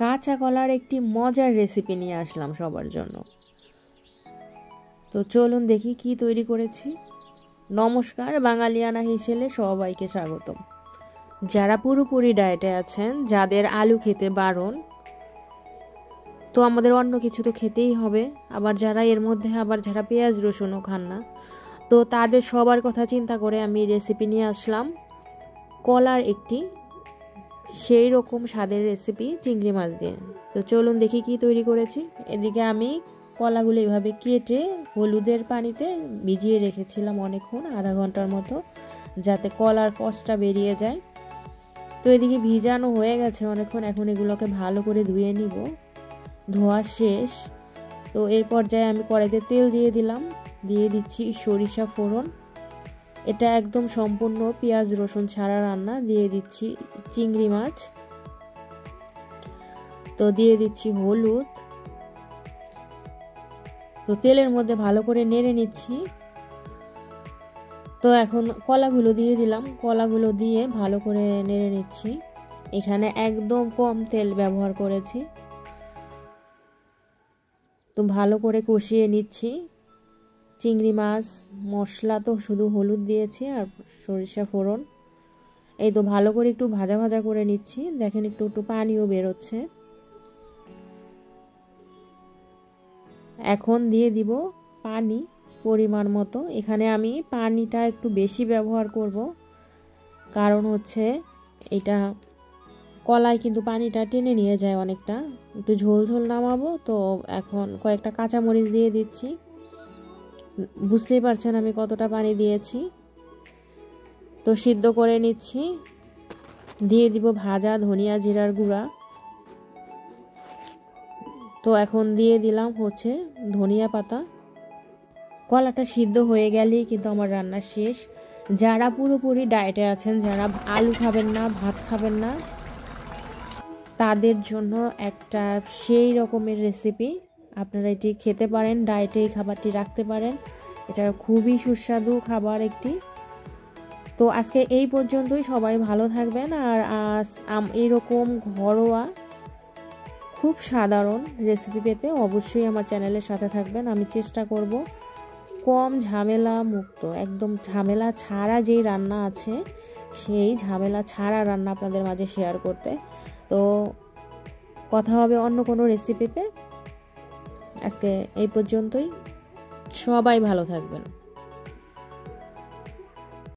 কাঁচা কলার একটি মজার রেসিপি নিয়ে আসলাম সবার জন্য। তো চলুন দেখি কি তৈরি করেছি। নমস্কার, বাঙালিয়ানা হিসেবে সবাইকে স্বাগতম। যারা পুরোপুরি ডায়েটে আছেন, যাদের আলু খেতে বারণ, তো আমাদের অন্য কিছু তো খেতেই হবে। আবার যারা এর মধ্যে যারা পেঁয়াজ রসুনও খান না, তো তাদের সবার কথা চিন্তা করে আমি রেসিপি নিয়ে আসলাম কলার একটি সেই রকম স্বাদের রেসিপি চিংড়ি মাছ দিয়ে। তো চলুন দেখি কি তৈরি করেছি। এদিকে আমি কলাগুলো এভাবে কেটে হলুদের পানিতে ভিজিয়ে রেখেছিলাম অনেকক্ষণ, আধা ঘন্টার মতো, যাতে কলার কষটা বেরিয়ে যায়। তো এদিকে ভিজানো হয়ে গেছে অনেকক্ষণ, এখন এগুলোকে ভালো করে ধুয়ে নিব। ধোয়া শেষ। তো এই পর্যায়ে আমি কড়াইতে তেল দিয়ে দিলাম, দিয়ে দিচ্ছি সরিষা ফোড়ন। এটা একদম সম্পূর্ণ পেঁয়াজ রসুন ছাড়া রান্না। দিয়ে দিচ্ছি চিংড়ি মাছ, তো দিয়ে দিচ্ছি হলুদ। তো তেলের মধ্যে ভালো করে নেড়ে নিচ্ছি। তো এখন কলাগুলো দিয়ে দিলাম, কলাগুলো দিয়ে ভালো করে নেড়ে নিচ্ছি। এখানে একদম কম তেল ব্যবহার করেছি। তো ভালো করে কষিয়ে নিচ্ছি। চিংড়ি মাছ মশলা তো শুধু হলুদ দিয়েছি আর সরিষা ফোড়ন। এই তো ভালো করে একটু ভাজা ভাজা করে নিচ্ছি। দেখেন একটু একটু পানিও বেরোচ্ছে। এখন দিয়ে দিব পানি পরিমাণ মতো। এখানে আমি পানিটা একটু বেশি ব্যবহার করব, কারণ হচ্ছে এটা কলায় কিন্তু পানিটা টেনে নিয়ে যায় অনেকটা। একটু ঝোল ঝোল নামাবো, তো এখন কয়েকটা কাঁচামরিচ দিয়ে দিচ্ছি। বুঝতেই পারছেন আমি কতটা পানি দিয়েছি। তো সিদ্ধ করে নিচ্ছি। দিয়ে দিব ভাজা ধনিয়া জিরার গুঁড়া। তো এখন দিয়ে দিলাম হচ্ছে ধনিয়া পাতা। কলাটা সিদ্ধ হয়ে গেলেই কিন্তু আমার রান্না শেষ। যারা পুরোপুরি ডায়েটে আছেন, যারা আলু খাবেন না, ভাত খাবেন না, তাদের জন্য একটা সেই রকমের রেসিপি। আপনারা এটি খেতে পারেন, ডায়েটে এই খাবারটি রাখতে পারেন। এটা খুবই সুস্বাদু খাবার একটি। তো আজকে এই পর্যন্তই। সবাই ভালো থাকবেন। আর এরকম ঘরোয়া খুব সাধারণ রেসিপি পেতে অবশ্যই আমার চ্যানেলের সাথে থাকবেন। আমি চেষ্টা করব কম ঝামেলা মুক্ত, একদম ঝামেলা ছাড়া যেই রান্না আছে সেই ঝামেলা ছাড়া রান্না আপনাদের মাঝে শেয়ার করতে। তো কথা হবে অন্য কোনো রেসিপিতে। আজকে এই পর্যন্তই। সবাই ভালো থাকবেন।